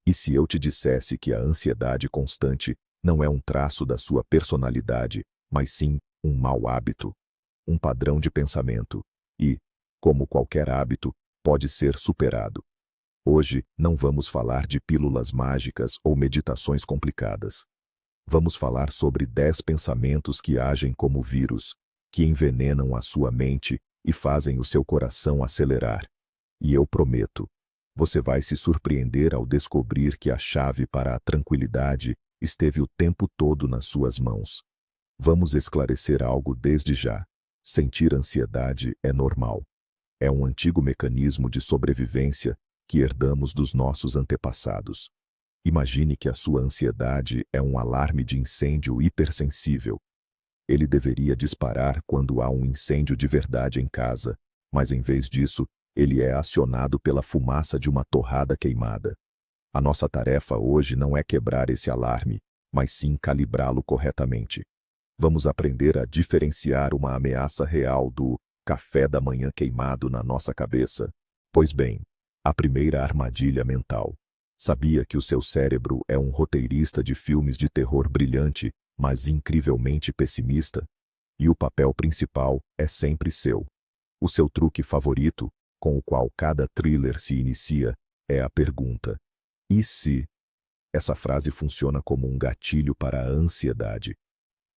E se eu te dissesse que a ansiedade constante não é um traço da sua personalidade, mas sim um mau hábito, um padrão de pensamento, e, como qualquer hábito, pode ser superado. Hoje, não vamos falar de pílulas mágicas ou meditações complicadas. Vamos falar sobre 10 pensamentos que agem como vírus, que envenenam a sua mente e fazem o seu coração acelerar. E eu prometo, você vai se surpreender ao descobrir que a chave para a tranquilidade esteve o tempo todo nas suas mãos. Vamos esclarecer algo desde já. Sentir ansiedade é normal. É um antigo mecanismo de sobrevivência que herdamos dos nossos antepassados. Imagine que a sua ansiedade é um alarme de incêndio hipersensível. Ele deveria disparar quando há um incêndio de verdade em casa, mas em vez disso, ele é acionado pela fumaça de uma torrada queimada. A nossa tarefa hoje não é quebrar esse alarme, mas sim calibrá-lo corretamente. Vamos aprender a diferenciar uma ameaça real do café da manhã queimado na nossa cabeça. Pois bem, a primeira armadilha mental. Sabia que o seu cérebro é um roteirista de filmes de terror brilhante, mas incrivelmente pessimista? E o papel principal é sempre seu. O seu truque favorito, com o qual cada thriller se inicia, é a pergunta: e se? Essa frase funciona como um gatilho para a ansiedade.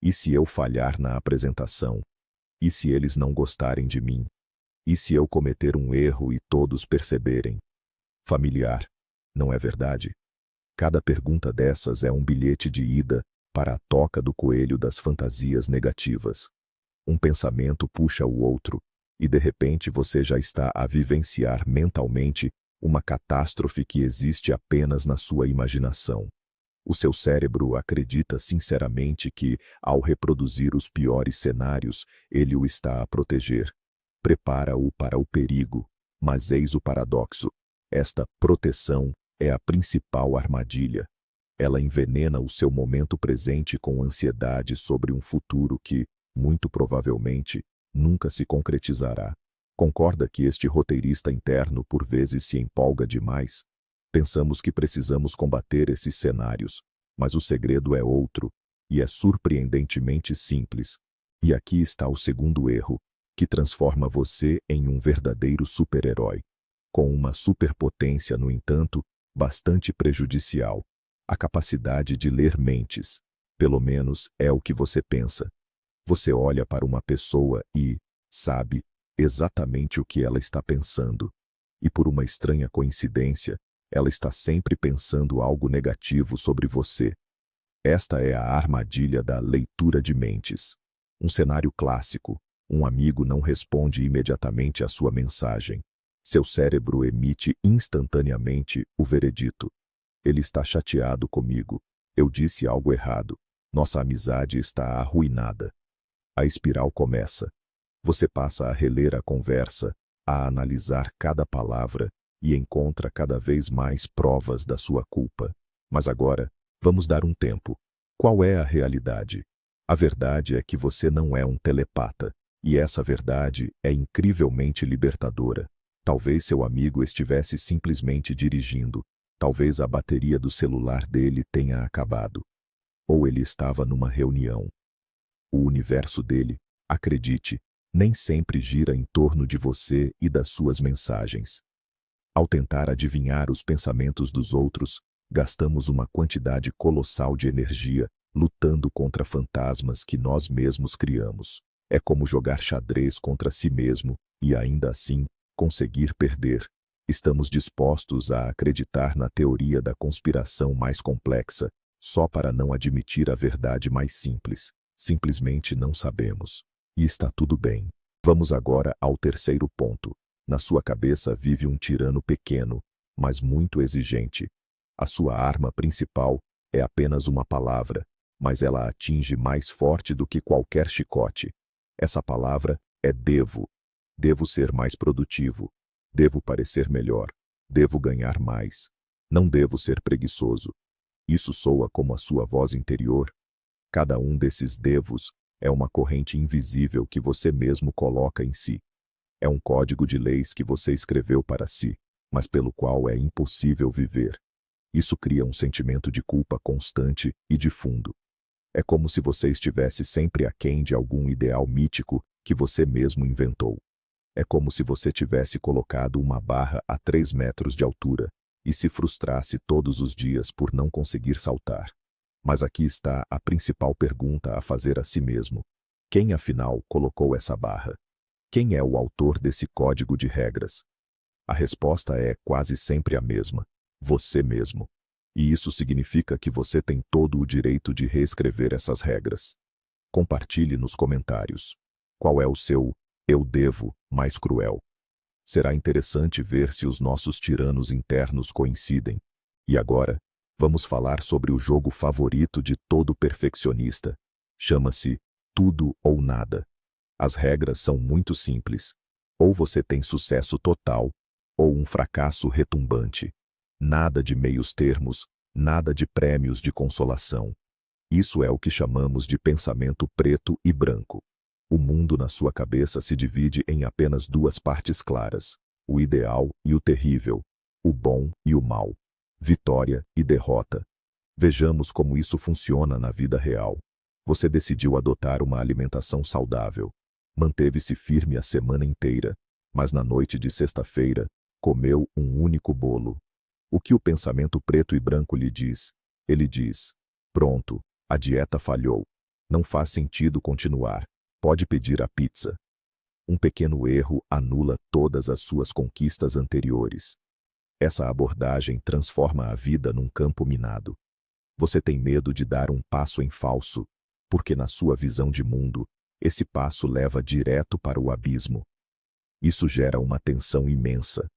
E se eu falhar na apresentação? E se eles não gostarem de mim? E se eu cometer um erro e todos perceberem? Familiar, não é verdade? Cada pergunta dessas é um bilhete de ida para a toca do coelho das fantasias negativas. Um pensamento puxa o outro, e de repente você já está a vivenciar mentalmente uma catástrofe que existe apenas na sua imaginação. O seu cérebro acredita sinceramente que, ao reproduzir os piores cenários, ele o está a proteger. Prepara-o para o perigo, mas eis o paradoxo. Esta proteção é a principal armadilha. Ela envenena o seu momento presente com ansiedade sobre um futuro que, muito provavelmente, nunca se concretizará. Concorda que este roteirista interno por vezes se empolga demais? Pensamos que precisamos combater esses cenários, mas o segredo é outro, e é surpreendentemente simples. E aqui está o segundo erro, que transforma você em um verdadeiro super-herói. Com uma superpotência, no entanto, bastante prejudicial. A capacidade de ler mentes. Pelo menos é o que você pensa. Você olha para uma pessoa e sabe exatamente o que ela está pensando. E por uma estranha coincidência, ela está sempre pensando algo negativo sobre você. Esta é a armadilha da leitura de mentes. Um cenário clássico. Um amigo não responde imediatamente à sua mensagem. Seu cérebro emite instantaneamente o veredito: ele está chateado comigo. Eu disse algo errado. Nossa amizade está arruinada. A espiral começa. Você passa a reler a conversa, a analisar cada palavra e encontra cada vez mais provas da sua culpa. Mas agora, vamos dar um tempo. Qual é a realidade? A verdade é que você não é um telepata, e essa verdade é incrivelmente libertadora. Talvez seu amigo estivesse simplesmente dirigindo, talvez a bateria do celular dele tenha acabado. Ou ele estava numa reunião. O universo dele, acredite, nem sempre gira em torno de você e das suas mensagens. Ao tentar adivinhar os pensamentos dos outros, gastamos uma quantidade colossal de energia lutando contra fantasmas que nós mesmos criamos. É como jogar xadrez contra si mesmo e, ainda assim, conseguir perder. Estamos dispostos a acreditar na teoria da conspiração mais complexa, só para não admitir a verdade mais simples. Simplesmente não sabemos. E está tudo bem. Vamos agora ao terceiro ponto. Na sua cabeça vive um tirano pequeno, mas muito exigente. A sua arma principal é apenas uma palavra, mas ela atinge mais forte do que qualquer chicote. Essa palavra é devo. Devo ser mais produtivo. Devo parecer melhor. Devo ganhar mais. Não devo ser preguiçoso. Isso soa como a sua voz interior. Cada um desses devos é uma corrente invisível que você mesmo coloca em si. É um código de leis que você escreveu para si, mas pelo qual é impossível viver. Isso cria um sentimento de culpa constante e de fundo. É como se você estivesse sempre aquém de algum ideal mítico que você mesmo inventou. É como se você tivesse colocado uma barra a 3 metros de altura e se frustrasse todos os dias por não conseguir saltar. Mas aqui está a principal pergunta a fazer a si mesmo. Quem afinal colocou essa barra? Quem é o autor desse código de regras? A resposta é quase sempre a mesma: você mesmo. E isso significa que você tem todo o direito de reescrever essas regras. Compartilhe nos comentários. Qual é o seu "eu devo" mais cruel? Será interessante ver se os nossos tiranos internos coincidem. E agora, vamos falar sobre o jogo favorito de todo perfeccionista. Chama-se tudo ou nada. As regras são muito simples. Ou você tem sucesso total, ou um fracasso retumbante. Nada de meios termos, nada de prêmios de consolação. Isso é o que chamamos de pensamento preto e branco. O mundo na sua cabeça se divide em apenas duas partes claras: o ideal e o terrível, o bom e o mal, vitória e derrota. Vejamos como isso funciona na vida real. Você decidiu adotar uma alimentação saudável. Manteve-se firme a semana inteira, mas na noite de sexta-feira, comeu um único bolo. O que o pensamento preto e branco lhe diz? Ele diz: pronto, a dieta falhou. Não faz sentido continuar. Pode pedir a pizza. Um pequeno erro anula todas as suas conquistas anteriores. Essa abordagem transforma a vida num campo minado. Você tem medo de dar um passo em falso, porque na sua visão de mundo, esse passo leva direto para o abismo. Isso gera uma tensão imensa.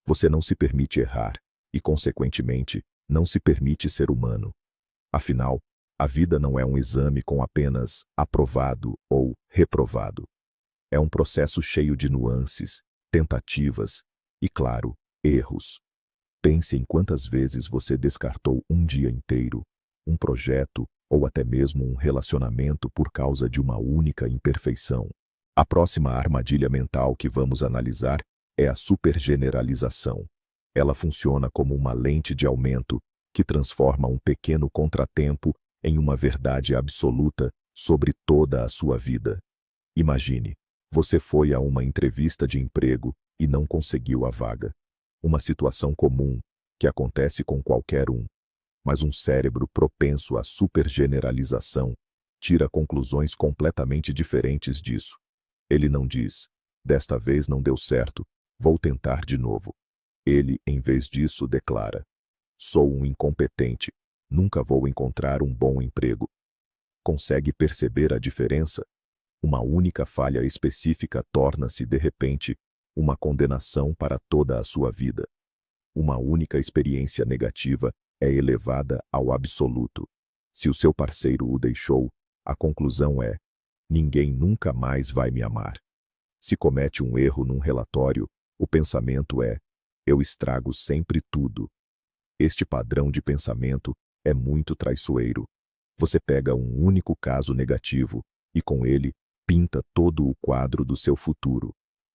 Você não se permite errar e, consequentemente, não se permite ser humano. Afinal, a vida não é um exame com apenas aprovado ou reprovado. É um processo cheio de nuances, tentativas e, claro, erros. Pense em quantas vezes você descartou um dia inteiro, um projeto ou até mesmo um relacionamento por causa de uma única imperfeição. A próxima armadilha mental que vamos analisar é a supergeneralização. Ela funciona como uma lente de aumento que transforma um pequeno contratempo em uma verdade absoluta sobre toda a sua vida. Imagine, você foi a uma entrevista de emprego e não conseguiu a vaga. Uma situação comum, que acontece com qualquer um. Mas um cérebro propenso à supergeneralização tira conclusões completamente diferentes disso. Ele não diz: desta vez não deu certo, vou tentar de novo. Ele, em vez disso, declara: sou um incompetente, nunca vou encontrar um bom emprego. Consegue perceber a diferença? Uma única falha específica torna-se, de repente, uma condenação para toda a sua vida. Uma única experiência negativa é elevada ao absoluto. Se o seu parceiro o deixou, a conclusão é: ninguém nunca mais vai me amar. Se comete um erro num relatório, o pensamento é: eu estrago sempre tudo. Este padrão de pensamento é muito traiçoeiro. Você pega um único caso negativo e, com ele, pinta todo o quadro do seu futuro.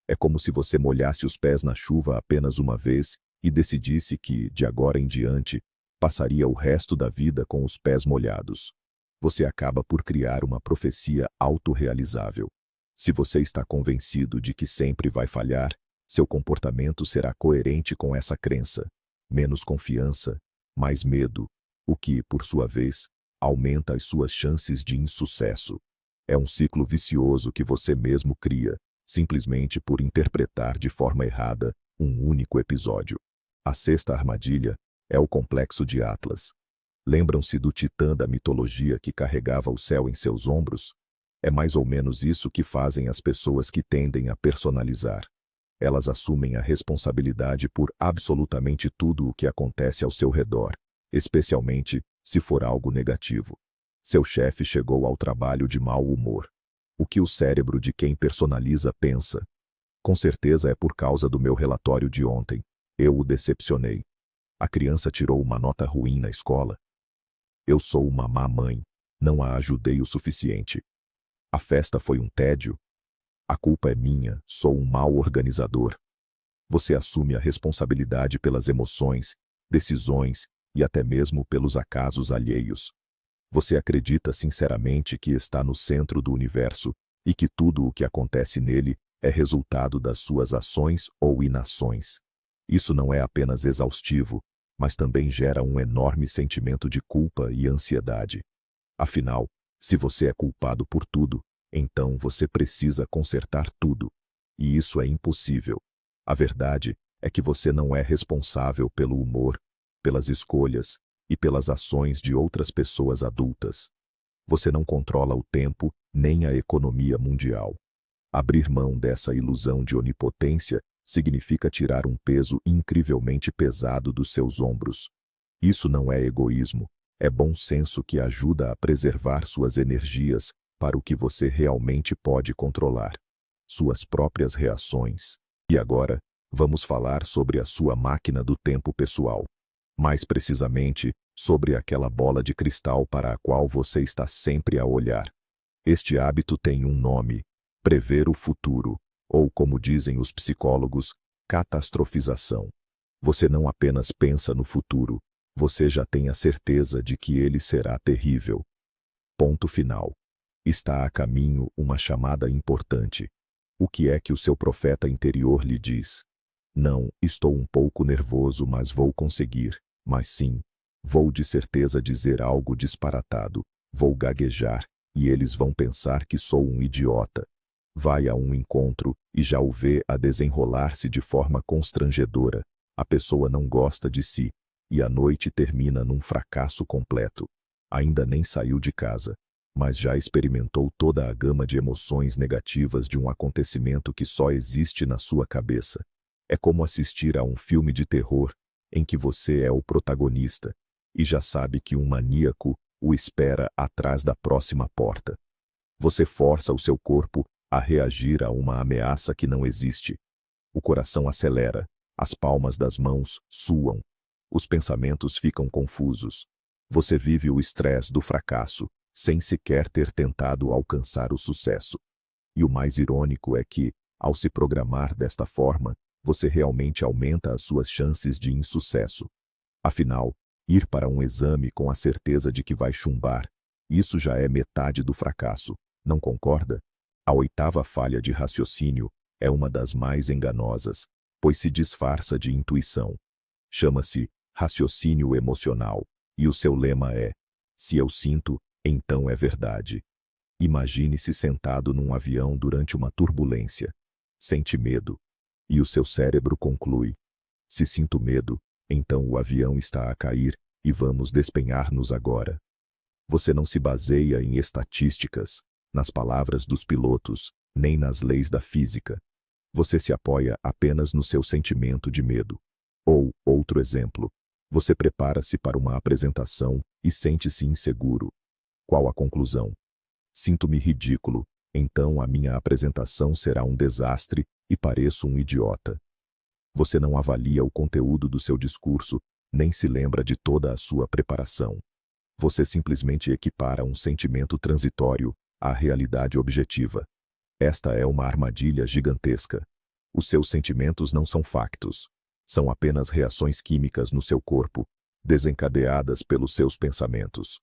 É como se você molhasse os pés na chuva apenas uma vez e decidisse que, de agora em diante, passaria o resto da vida com os pés molhados. Você acaba por criar uma profecia autorrealizável. Se você está convencido de que sempre vai falhar, seu comportamento será coerente com essa crença. Menos confiança, mais medo, o que, por sua vez, aumenta as suas chances de insucesso. É um ciclo vicioso que você mesmo cria, simplesmente por interpretar de forma errada um único episódio. A sexta armadilha é o complexo de Atlas. Lembram-se do titã da mitologia que carregava o céu em seus ombros? É mais ou menos isso que fazem as pessoas que tendem a personalizar. Elas assumem a responsabilidade por absolutamente tudo o que acontece ao seu redor, especialmente se for algo negativo. Seu chefe chegou ao trabalho de mau humor. O que o cérebro de quem personaliza pensa? Com certeza é por causa do meu relatório de ontem. Eu o decepcionei. A criança tirou uma nota ruim na escola. Eu sou uma má mãe. Não a ajudei o suficiente. A festa foi um tédio. A culpa é minha, sou um mau organizador. Você assume a responsabilidade pelas emoções, decisões e até mesmo pelos acasos alheios. Você acredita sinceramente que está no centro do universo e que tudo o que acontece nele é resultado das suas ações ou inações. Isso não é apenas exaustivo, mas também gera um enorme sentimento de culpa e ansiedade. Afinal, se você é culpado por tudo, então você precisa consertar tudo. E isso é impossível. A verdade é que você não é responsável pelo humor, pelas escolhas e pelas ações de outras pessoas adultas. Você não controla o tempo nem a economia mundial. Abrir mão dessa ilusão de onipotência significa tirar um peso incrivelmente pesado dos seus ombros. Isso não é egoísmo, é bom senso que ajuda a preservar suas energias para o que você realmente pode controlar, suas próprias reações. E agora, vamos falar sobre a sua máquina do tempo pessoal. Mais precisamente, sobre aquela bola de cristal para a qual você está sempre a olhar. Este hábito tem um nome: prever o futuro, ou como dizem os psicólogos, catastrofização. Você não apenas pensa no futuro, você já tem a certeza de que ele será terrível. Ponto final. Está a caminho uma chamada importante. O que é que o seu profeta interior lhe diz? Não, estou um pouco nervoso, mas vou conseguir. Mas sim, vou de certeza dizer algo disparatado, vou gaguejar, e eles vão pensar que sou um idiota. Vai a um encontro e já o vê a desenrolar-se de forma constrangedora. A pessoa não gosta de si, e a noite termina num fracasso completo. Ainda nem saiu de casa, mas já experimentou toda a gama de emoções negativas de um acontecimento que só existe na sua cabeça. É como assistir a um filme de terror, em que você é o protagonista, e já sabe que um maníaco o espera atrás da próxima porta. Você força o seu corpo a reagir a uma ameaça que não existe. O coração acelera, as palmas das mãos suam, os pensamentos ficam confusos. Você vive o estresse do fracasso, sem sequer ter tentado alcançar o sucesso. E o mais irônico é que, ao se programar desta forma, você realmente aumenta as suas chances de insucesso. Afinal, ir para um exame com a certeza de que vai chumbar, isso já é metade do fracasso, não concorda? A oitava falha de raciocínio é uma das mais enganosas, pois se disfarça de intuição. Chama-se raciocínio emocional, e o seu lema é: se eu sinto, então é verdade. Imagine-se sentado num avião durante uma turbulência. Sente medo. E o seu cérebro conclui: se sinto medo, então o avião está a cair e vamos despenhar-nos agora. Você não se baseia em estatísticas, nas palavras dos pilotos, nem nas leis da física. Você se apoia apenas no seu sentimento de medo. Ou, outro exemplo, você prepara-se para uma apresentação e sente-se inseguro. Qual a conclusão? Sinto-me ridículo, então a minha apresentação será um desastre e pareço um idiota. Você não avalia o conteúdo do seu discurso, nem se lembra de toda a sua preparação. Você simplesmente equipara um sentimento transitório à realidade objetiva. Esta é uma armadilha gigantesca. Os seus sentimentos não são factos. São apenas reações químicas no seu corpo, desencadeadas pelos seus pensamentos.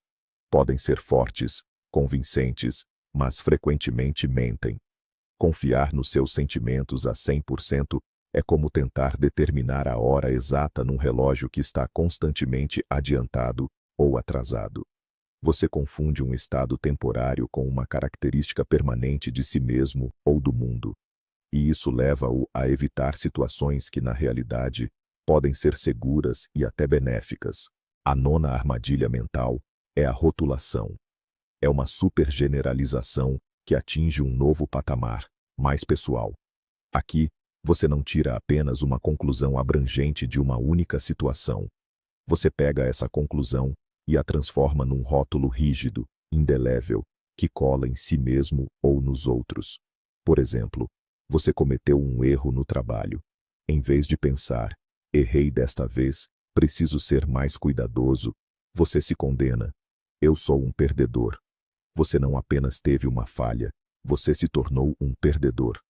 Podem ser fortes, convincentes, mas frequentemente mentem. Confiar nos seus sentimentos a 100% é como tentar determinar a hora exata num relógio que está constantemente adiantado ou atrasado. Você confunde um estado temporário com uma característica permanente de si mesmo ou do mundo. E isso leva-o a evitar situações que, na realidade, podem ser seguras e até benéficas. A nona armadilha mental é a rotulação. É uma supergeneralização que atinge um novo patamar, mais pessoal. Aqui, você não tira apenas uma conclusão abrangente de uma única situação. Você pega essa conclusão e a transforma num rótulo rígido, indelével, que cola em si mesmo ou nos outros. Por exemplo, você cometeu um erro no trabalho. Em vez de pensar: errei desta vez, preciso ser mais cuidadoso, você se condena: eu sou um perdedor. Você não apenas teve uma falha, você se tornou um perdedor.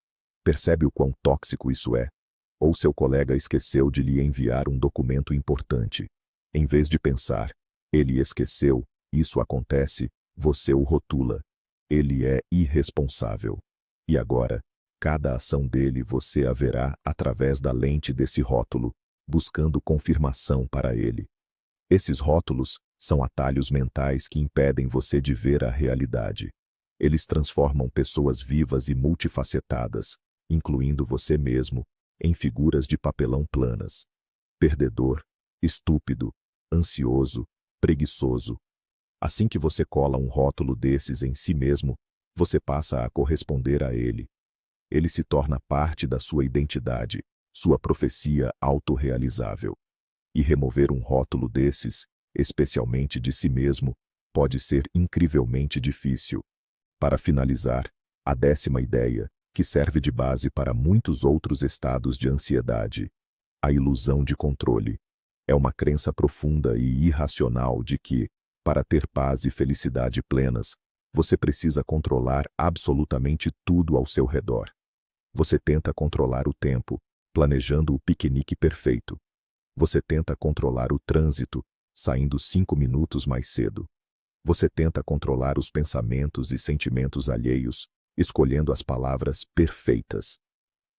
Percebe o quão tóxico isso é? Ou seu colega esqueceu de lhe enviar um documento importante. Em vez de pensar, ele esqueceu, isso acontece, você o rotula. Ele é irresponsável. E agora, cada ação dele você a verá através da lente desse rótulo, buscando confirmação para ele. Esses rótulos são atalhos mentais que impedem você de ver a realidade. Eles transformam pessoas vivas e multifacetadas, incluindo você mesmo, em figuras de papelão planas. Perdedor, estúpido, ansioso, preguiçoso. Assim que você cola um rótulo desses em si mesmo, você passa a corresponder a ele. Ele se torna parte da sua identidade, sua profecia autorrealizável. E remover um rótulo desses, especialmente de si mesmo, pode ser incrivelmente difícil. Para finalizar, a 10ª ideia, que serve de base para muitos outros estados de ansiedade: a ilusão de controle. É uma crença profunda e irracional de que, para ter paz e felicidade plenas, você precisa controlar absolutamente tudo ao seu redor. Você tenta controlar o tempo, planejando o piquenique perfeito. Você tenta controlar o trânsito, saindo 5 minutos mais cedo. Você tenta controlar os pensamentos e sentimentos alheios, escolhendo as palavras perfeitas.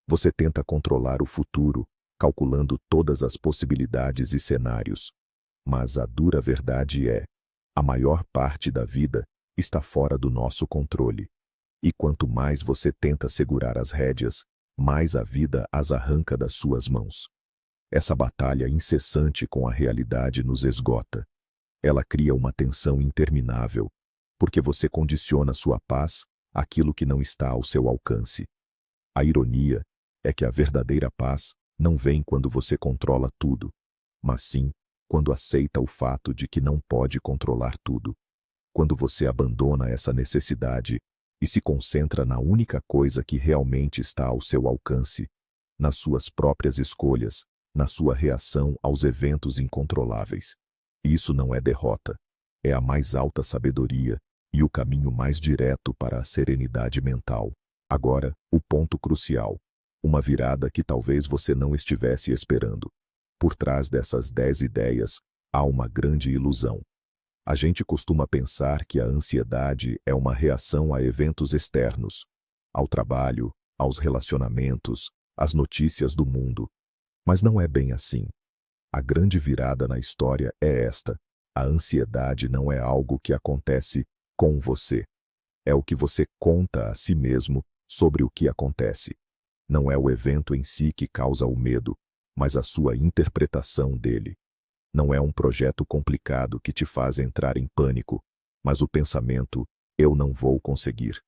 Você tenta controlar o futuro, calculando todas as possibilidades e cenários. Mas a dura verdade é, a maior parte da vida está fora do nosso controle. E quanto mais você tenta segurar as rédeas, mais a vida as arranca das suas mãos. Essa batalha incessante com a realidade nos esgota. Ela cria uma tensão interminável, porque você condiciona sua paz àquilo que não está ao seu alcance. A ironia é que a verdadeira paz não vem quando você controla tudo, mas sim quando aceita o fato de que não pode controlar tudo. Quando você abandona essa necessidade e se concentra na única coisa que realmente está ao seu alcance, nas suas próprias escolhas, na sua reação aos eventos incontroláveis. Isso não é derrota, é a mais alta sabedoria e o caminho mais direto para a serenidade mental. Agora, o ponto crucial. Uma virada que talvez você não estivesse esperando. Por trás dessas 10 ideias, há uma grande ilusão. A gente costuma pensar que a ansiedade é uma reação a eventos externos, ao trabalho, aos relacionamentos, às notícias do mundo. Mas não é bem assim. A grande virada na história é esta: a ansiedade não é algo que acontece com você. É o que você conta a si mesmo sobre o que acontece. Não é o evento em si que causa o medo, mas a sua interpretação dele. Não é um projeto complicado que te faz entrar em pânico, mas o pensamento, eu não vou conseguir.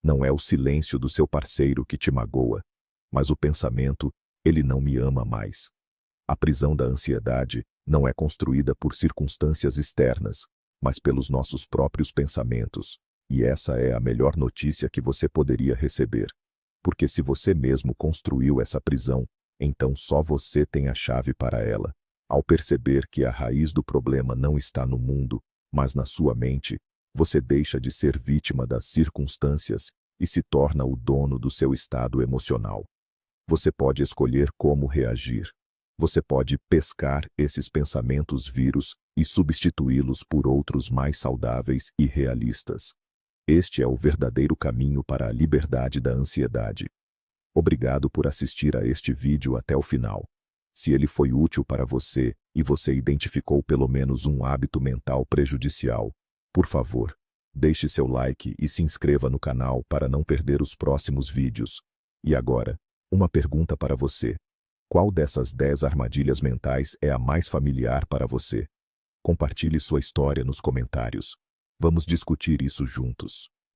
Não é o silêncio do seu parceiro que te magoa, mas o pensamento, ele não me ama mais. A prisão da ansiedade não é construída por circunstâncias externas, mas pelos nossos próprios pensamentos. E essa é a melhor notícia que você poderia receber. Porque se você mesmo construiu essa prisão, então só você tem a chave para ela. Ao perceber que a raiz do problema não está no mundo, mas na sua mente, você deixa de ser vítima das circunstâncias e se torna o dono do seu estado emocional. Você pode escolher como reagir. Você pode pescar esses pensamentos vírus e substituí-los por outros mais saudáveis e realistas. Este é o verdadeiro caminho para a liberdade da ansiedade. Obrigado por assistir a este vídeo até o final. Se ele foi útil para você e você identificou pelo menos um hábito mental prejudicial, por favor, deixe seu like e se inscreva no canal para não perder os próximos vídeos. E agora, uma pergunta para você. Qual dessas 10 armadilhas mentais é a mais familiar para você? Compartilhe sua história nos comentários. Vamos discutir isso juntos.